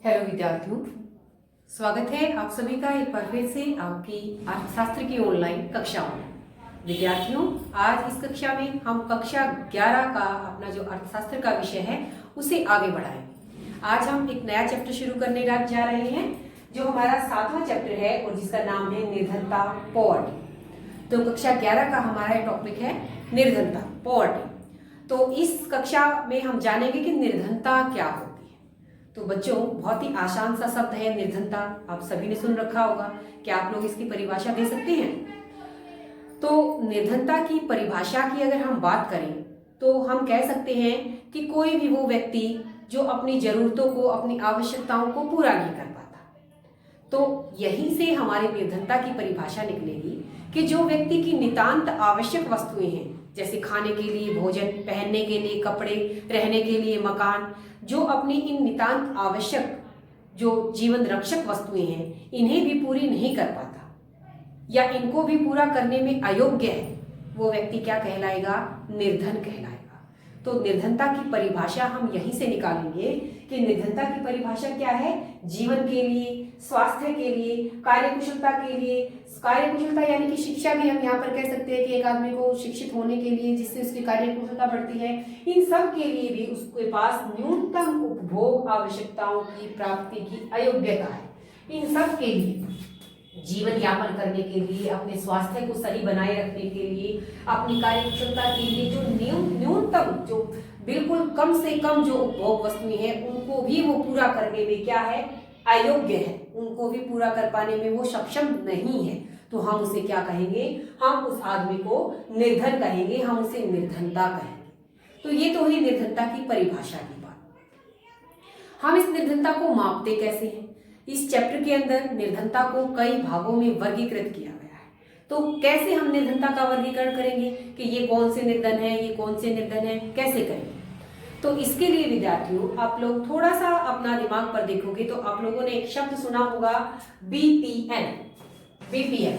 Hello विद्यार्थियों, स्वागत है आप सभी का एक बार फिर से आपकी अर्थशास्त्र की ऑनलाइन कक्षाओं में। विद्यार्थियों, आज इस कक्षा में हम कक्षा 11 का अपना जो अर्थशास्त्र का विषय है उसे आगे बढ़ाएंगे। आज हम एक नया चैप्टर शुरू करने जा रहे हैं जो हमारा 7वां चैप्टर है और जिसका नाम है निर्धनता पॉवर्टी। तो कक्षा 11 का हमारा टॉपिक है निर्धनता पॉवर्टी। तो इस कक्षा में हम जानेंगे कि निर्धनता क्या होती है। तो बच्चों, बहुत ही आसान सा शब्द है निर्धनता, आप सभी ने सुन रखा होगा। क्या आप लोग इसकी परिभाषा दे सकते हैं? तो निर्धनता की परिभाषा की अगर हम बात करें तो हम कह सकते हैं कि कोई भी वो व्यक्ति जो अपनी जरूरतों को, अपनी आवश्यकताओं को पूरा नहीं कर पाता। तो यहीं से हमारी निर्धनता की परिभाषा निकलेगी कि जो व्यक्ति की नितांत आवश्यक वस्तुएं हैं, जैसे खाने के लिए भोजन, पहनने के लिए कपड़े, रहने के लिए मकान, जो अपनी इन नितांत आवश्यक जो जीवन रक्षक वस्तुएं हैं इन्हें भी पूरी नहीं कर पाता या इनको भी पूरा करने में अयोग्य है, वो व्यक्ति क्या कहलाएगा? निर्धन कहलाएगा। तो निर्धनता की परिभाषा हम यहीं से निकालेंगे कि निर्धनता की परिभाषा क्या है? जीवन के लिए, स्वास्थ्य के लिए, कार्यकुशलता के लिए। कार्यकुशलता यानी कि शिक्षा भी हम यहाँ पर कह सकते हैं कि एक आदमी को शिक्षित होने के लिए, जिससे उसकी कार्यकुशलता बढ़ती है, इन सब के लिए भी उसके पास न्यूनतम उपभोग आवश्यकताओं की प्राप्ति की अयोग्यता है। इन सब के लिए, जीवन यापन करने के लिए, अपने स्वास्थ्य को सही बनाए रखने के लिए, अपनी कार्यकुशलता के लिए जो न्यूनतम, जो बिल्कुल कम से कम जो उपभोग वस्तुएं हैं उनको भी वो पूरा करने में क्या है? अयोग्य है। उनको भी पूरा कर पाने में वो सक्षम नहीं है। तो हम उसे क्या कहेंगे? हम उस आदमी को निर्धन कहेंगे, हम उसे निर्धनता कहेंगे। तो ये तो हुई निर्धनता की परिभाषा की बात। हम इस निर्धनता को मापते कैसे हैं? इस चैप्टर के अंदर निर्धनता को कई भागों में वर्गीकृत किया गया है। तो कैसे हम निर्धनता का वर्गीकरण करेंगे कि ये कौन से निर्धन है, ये कौन से निर्धन है, कैसे करेंगे? तो इसके लिए विद्यार्थियों, आप लोग थोड़ा सा अपना दिमाग पर देखोगे तो आप लोगों ने एक शब्द सुना होगा, बीपीएल। बीपीएल,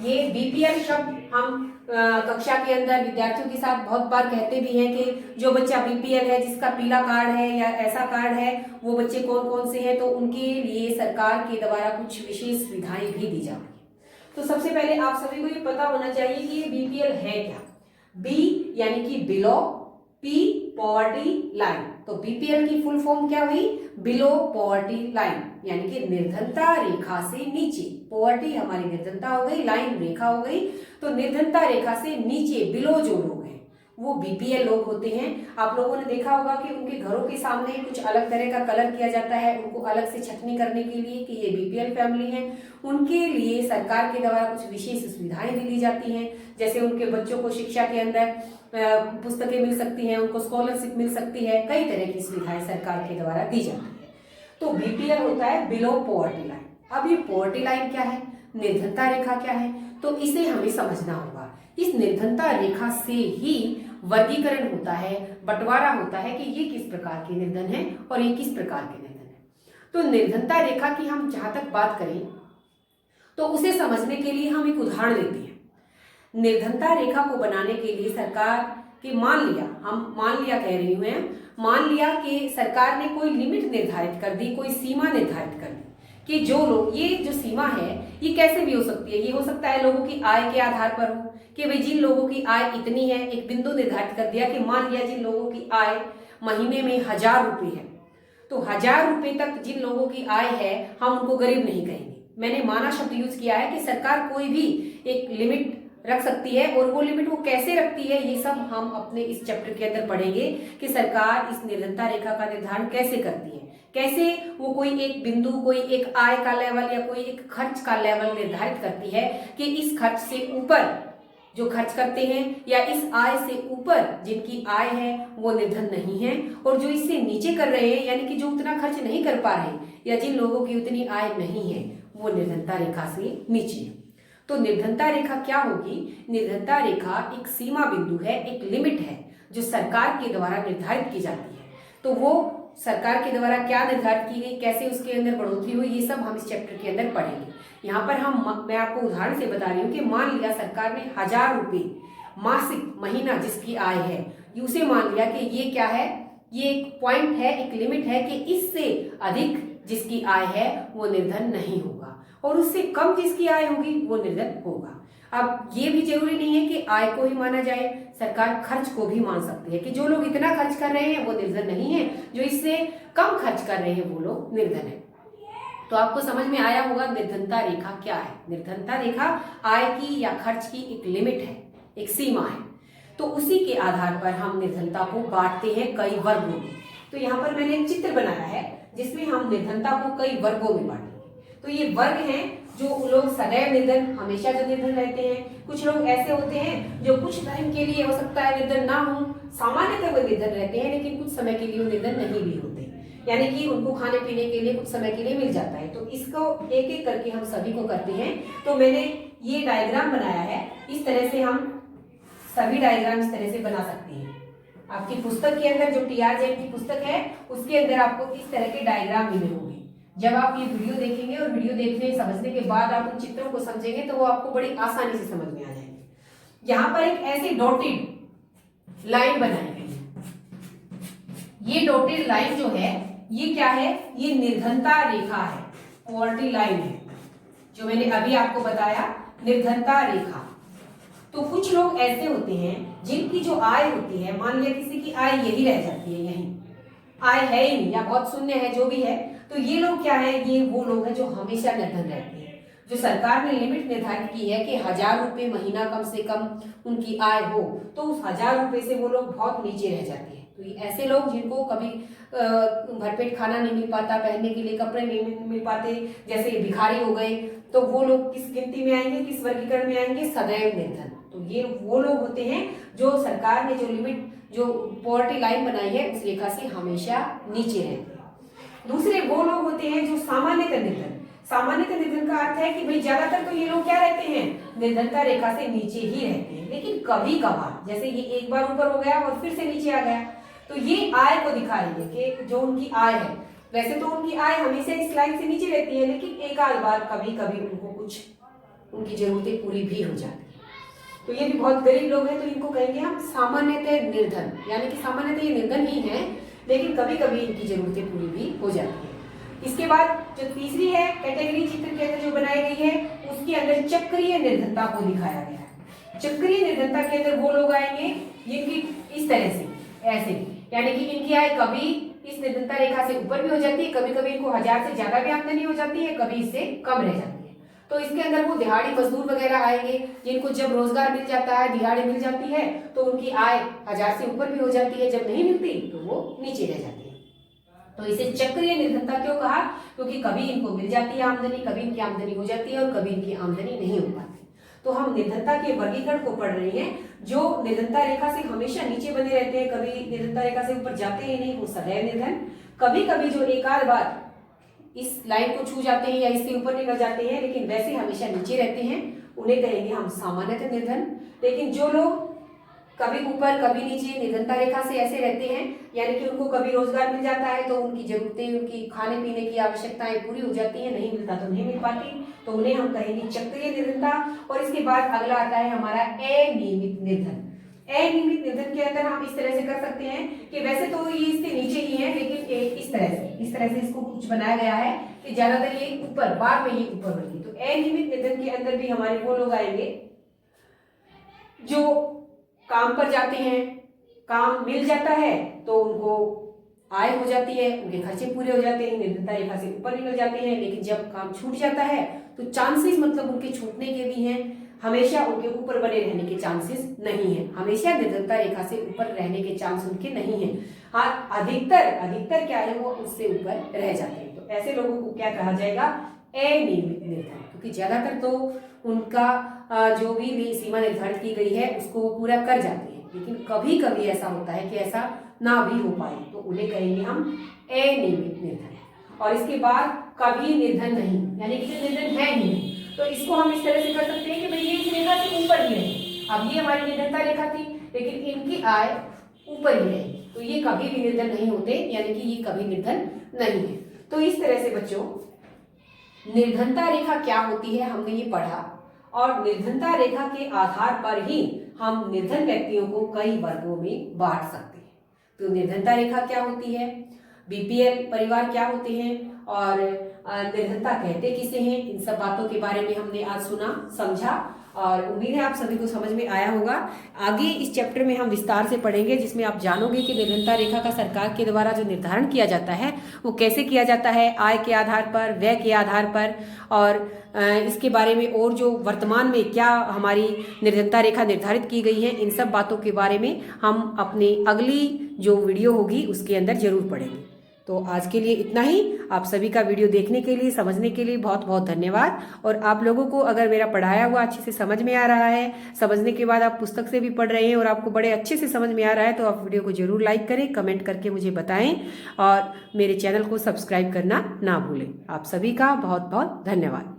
ये बीपीएल शब्द हम कक्षा के अंदर विद्यार्थियों के साथ बहुत बार कहते भी हैं कि जो बच्चा बीपीएल है, जिसका पीला कार्ड है या ऐसा कार्ड है, वो बच्चे कौन कौन से हैं, तो उनके लिए सरकार के द्वारा कुछ विशेष सुविधाएं भी दी जाती है। तो सबसे पहले आप सभी को ये पता होना चाहिए कि ये बीपीएल है क्या। बी यानी कि बिलो, पी पॉवर्टी लाइन। तो बीपीएल की फुल फॉर्म क्या हुई? बिलो पॉवर्टी लाइन, यानी कि निर्धनता रेखा से नीचे। पॉवर्टी हमारी निर्धनता हो गई, लाइन रेखा हो गई। तो निर्धनता रेखा से नीचे, बिलो जो लोग हैं वो बीपीएल लोग होते हैं। आप लोगों ने देखा होगा कि उनके घरों के सामने कुछ अलग तरह का कलर किया जाता है, उनको अलग से छटनी करने के लिए कि ये बीपीएल फैमिली है। उनके लिए सरकार के द्वारा कुछ विशेष सुविधाएं भी दी जाती हैं, जैसे उनके बच्चों को शिक्षा के अंदर पुस्तकें मिल सकती हैं, उनको स्कॉलरशिप मिल सकती है, कई तरह की सुविधाएं सरकार के द्वारा दी जाती है। तो बीपीएल होता है बिलो पॉवर्टी लाइन। अब ये पॉवर्टी लाइन क्या है, निर्धनता रेखा क्या है, तो इसे हमें समझना होगा। इस निर्धनता रेखा से ही वर्गीकरण होता है, बंटवारा होता है कि ये किस प्रकार के निर्धन है और ये किस प्रकार के निर्धन है। तो निर्धनता रेखा की हम जहां तक बात करें तो उसे समझने के लिए हम एक उदाहरण लेते हैं। निर्धनता रेखा को बनाने के लिए सरकार की, मान लिया कह रही हूं, मान लिया कि सरकार ने कोई लिमिट निर्धारित कर दी, कोई सीमा निर्धारित कर दी कि जो लोग, ये जो सीमा है ये कैसे भी हो सकती है। ये हो सकता है लोगों की आय के आधार पर हो कि भाई जिन लोगों की आय इतनी है, एक बिंदु निर्धारित कर दिया कि मान लिया जिन लोगों की आय महीने में 1000 रुपये है, तो 1000 रुपये तक जिन लोगों की आय है हम उनको गरीब नहीं कहेंगे। मैंने माना शब्द यूज किया है कि सरकार कोई भी एक लिमिट रख सकती है, और वो लिमिट वो कैसे रखती है ये सब हम अपने इस चैप्टर के अंदर पढ़ेंगे कि सरकार इस निर्धनता रेखा का निर्धारण कैसे करती है, कैसे वो कोई एक बिंदु, कोई एक आय का लेवल या कोई एक खर्च का लेवल निर्धारित करती है कि इस खर्च से ऊपर जो खर्च करते हैं या इस आय से ऊपर जिनकी आय है वो निर्धन नहीं है, और जो इससे नीचे कर रहे हैं यानी कि जो उतना खर्च नहीं कर पा रहे या जिन लोगों की उतनी आय नहीं है वो निर्धनता रेखा से नीचे है। तो निर्धनता रेखा क्या होगी? निर्धनता रेखा एक सीमा बिंदु है, एक लिमिट है जो सरकार के द्वारा निर्धारित की जाती है। तो वो सरकार के द्वारा क्या निर्धारित की गई, कैसे उसके अंदर बढ़ोतरी हुई, ये सब हम इस चैप्टर के अंदर पढ़ेंगे। यहाँ पर मैं आपको उदाहरण से बता रही हूँ कि मान लिया सरकार ने 1000 रुपये मासिक, महीना जिसकी आय है, उसे मान लिया कि ये क्या है, ये एक पॉइंट है, एक लिमिट है कि इससे अधिक जिसकी आय है वो निर्धन नहीं होगा और उससे कम जिसकी आय होगी वो निर्धन होगा। अब ये भी जरूरी नहीं है कि आय को ही माना जाए, सरकार खर्च को भी मान सकती है कि जो लोग इतना खर्च कर रहे हैं वो निर्धन नहीं है, जो इससे कम खर्च कर रहे हैं वो लोग निर्धन है। तो आपको समझ में आया होगा निर्धनता रेखा क्या है। निर्धनता रेखा आय की या खर्च की एक लिमिट है, एक सीमा है। तो उसी के आधार पर हम निर्धनता को बांटते हैं कई वर्गों में। तो यहाँ पर मैंने एक चित्र बनाया है जिसमें हम निर्धनता को कई वर्गों में बांटेंगे। तो ये वर्ग हैं जो लोग सदैव निर्धन, हमेशा जो निर्धन रहते हैं। कुछ लोग ऐसे होते हैं जो कुछ टाइम के लिए हो सकता है निर्धन ना हो, सामान्यतः वो निर्धन रहते हैं, लेकिन कुछ समय के लिए वो निर्धन नहीं भी होते, यानी कि उनको खाने पीने के लिए कुछ समय के लिए मिल जाता है। तो इसको एक एक करके हम सभी को करते हैं। तो मैंने ये डायग्राम बनाया है, इस तरह से हम सभी डायग्राम इस तरह से बना सकते हैं। आपकी पुस्तक के अंदर जो टीआर जैन की पुस्तक है उसके अंदर आपको इस तरह के डायग्राम मिले होंगे। जब आप ये वीडियो देखेंगे और वीडियो देखने समझने के बाद आप उन चित्रों को समझेंगे तो वो आपको बड़ी आसानी से समझ में आ जाएंगे। यहाँ पर एक ऐसी डॉटेड लाइन बनाई गई है। ये डॉटेड लाइन जो है ये क्या है, ये निर्धनता रेखा है, पॉवर्टी लाइन है, जो मैंने अभी आपको बताया निर्धनता रेखा। तो कुछ लोग ऐसे होते हैं जिनकी जो आय होती है, मान लिया किसी की आय यही रह जाती है, यही आय है ही नहीं या बहुत शून्य है, जो भी है, तो ये लोग क्या है, ये वो लोग हैं जो हमेशा निर्धन रहते हैं। जो सरकार ने लिमिट निर्धारित की है कि 1000 रुपये महीना कम से कम उनकी आय हो, तो उस 1000 रुपये से वो लोग बहुत नीचे रह जाते हैं। तो ये ऐसे लोग जिनको कभी भरपेट खाना नहीं मिल पाता, पहनने के लिए कपड़े नहीं मिल पाते, जैसे भिखारी हो गए, तो वो लोग किस गिनती में आएंगे, किस वर्गीकरण में आएंगे, सदैव निर्धन। तो ये वो लोग होते हैं जो सरकार ने जो लिमिट, जो पॉवर्टी लाइन बनाई है उस रेखा से हमेशा नीचे रहते हैं। दूसरे वो लोग होते हैं जो सामान्यतः निर्धन। सामान्यतः निर्धन का अर्थ है कि भाई ज्यादातर तो ये लोग क्या रहते हैं, निर्धनता रेखा से नीचे ही रहते हैं, लेकिन कभी कभार, जैसे ये एक बार ऊपर हो गया और फिर से नीचे आ गया, तो ये आय को दिखा रही है कि जो उनकी आय है, वैसे तो उनकी आय हमेशा इस लाइन से नीचे रहती है, लेकिन एक आध बार कभी कभी उनको कुछ उनकी जरूरतें पूरी भी हो जाती है। तो ये भी बहुत गरीब लोग हैं, तो इनको कहेंगे हम सामान्यतः निर्धन, यानी कि सामान्यतः ये निर्धन ही है, लेकिन कभी कभी इनकी जरूरतें पूरी भी हो जाती है। इसके बाद जो तीसरी है कैटेगरी चित्र के अंदर जो बनाई गई है, उसके अंदर चक्रीय निर्धनता को दिखाया गया है। चक्रीय निर्धनता के अंदर वो लोग आएंगे जिनकी इस तरह से, ऐसे, यानी कि इनकी आय कभी इस निर्धनता रेखा से ऊपर भी हो जाती है, कभी कभी इनको 1000 से ज्यादा भी आमदनी हो जाती है, कभी इससे कम रह जाती है। तो इसके अंदर वो दिहाड़ी मजदूर वगैरह आएंगे जिनको जब रोजगार मिल जाता है, दिहाड़ी मिल जाती है, तो उनकी आय 1000 से ऊपर भी हो जाती है, जब नहीं मिलती तो वो नीचे रह जाती है। तो इसे चक्रीय निर्धनता क्यों कहा, क्योंकि कभी इनको मिल जाती है आमदनी, कभी इनकी आमदनी हो जाती है और कभी इनकी आमदनी नहीं हो पाती। तो हम निर्धनता के वर्गीकरण को पढ़ रहे हैं। जो निर्धनता रेखा से हमेशा नीचे बने रहते हैं, कभी निर्धनता रेखा से ऊपर जाते ही नहीं, वो सदैव निर्धन। कभी कभी जो एक आध बार इस लाइन को छू जाते हैं या इसके ऊपर निकल जाते हैं, लेकिन वैसे हमेशा नीचे रहते हैं, उन्हें कहेंगे हम सामान्यतः निर्धन। लेकिन जो लोग कभी ऊपर कभी नीचे निर्धनता रेखा से ऐसे रहते हैं, यानी कि उनको कभी रोजगार मिल जाता है तो उनकी जरूरतें, उनकी खाने पीने की आवश्यकताएं पूरी हो जाती हैं, नहीं मिलता तो नहीं मिल पाती, तो उन्हें हम कहेंगे चक्रीय निर्धनता। और इसके बाद अगला आता है हमारा अनियमित निर्धन। अनियमित निर्धन के अंदर हम इस तरह से कर सकते हैं कि वैसे तो ये इसके नीचे ही है, लेकिन इस तरह से इसको कुछ बनाया गया है कि ज्यादातर ये ऊपर, बाद में ये ऊपर बढ़ेगी। तो अनियमित निर्धन के अंदर भी हमारे वो लोग आएंगे जो काम पर जाते हैं, काम मिल जाता है तो उनको आय हो जाती है, उनके खर्चे पूरे हो जाते हैं, निर्धनता रेखा से ऊपर निकल जाते हैं। लेकिन जब काम छूट जाता है तो चांसेस, मतलब उनके छूटने के भी हैं, हमेशा उनके ऊपर बने रहने के चांसेस नहीं है, हमेशा निर्धनता रेखा से ऊपर रहने के चांस उनके नहीं है। हाँ, अधिकतर क्या है, वो उससे ऊपर रह जाते हैं। तो ऐसे लोगों को क्या कहा जाएगा, अनियमित निर्धन, क्योंकि ज्यादातर तो उनका जो भी सीमा निर्धारित की गई है उसको वो पूरा कर जाते हैं, लेकिन कभी कभी ऐसा होता है कि ऐसा ना भी हो पाए, तो उन्हें कहेंगे हम अनियमित निर्धन। और इसके बाद कभी निर्धन नहीं, यानी कि जो निर्धन है ही नहीं, तो इसको हम इस तरह से कर सकते हैं कि भाई ये इस रेखा से ऊपर ही रहे। अब ये हमारी निर्धनता रेखा थी, लेकिन इनकी आय ऊपर ही रही, तो ये कभी भी निर्धन नहीं होते, यानी कि ये कभी निर्धन नहीं है। तो इस तरह से बच्चों निर्धनता रेखा क्या होती है हमने ये पढ़ा, और निर्धनता रेखा के आधार पर ही हम निर्धन व्यक्तियों को कई वर्गों में बांट सकते हैं। तो निर्धनता रेखा क्या होती है, बीपीएल परिवार क्या होते हैं और निर्धनता कहते किसे हैं, इन सब बातों के बारे में हमने आज सुना समझा और उम्मीद है आप सभी को समझ में आया होगा। आगे इस चैप्टर में हम विस्तार से पढ़ेंगे जिसमें आप जानोगे कि निर्धनता रेखा का सरकार के द्वारा जो निर्धारण किया जाता है वो कैसे किया जाता है, आय के आधार पर, व्यय के आधार पर, और इसके बारे में और जो वर्तमान में क्या हमारी निर्धनता रेखा निर्धारित की गई है, इन सब बातों के बारे में हम अपनी अगली जो वीडियो होगी उसके अंदर जरूर पढ़ेंगे। तो आज के लिए इतना ही। आप सभी का वीडियो देखने के लिए, समझने के लिए बहुत बहुत धन्यवाद। और आप लोगों को अगर मेरा पढ़ाया हुआ अच्छे से समझ में आ रहा है, समझने के बाद आप पुस्तक से भी पढ़ रहे हैं और आपको बड़े अच्छे से समझ में आ रहा है, तो आप वीडियो को जरूर लाइक करें, कमेंट करके मुझे बताएं और मेरे चैनल को सब्सक्राइब करना ना भूलें। आप सभी का बहुत बहुत धन्यवाद।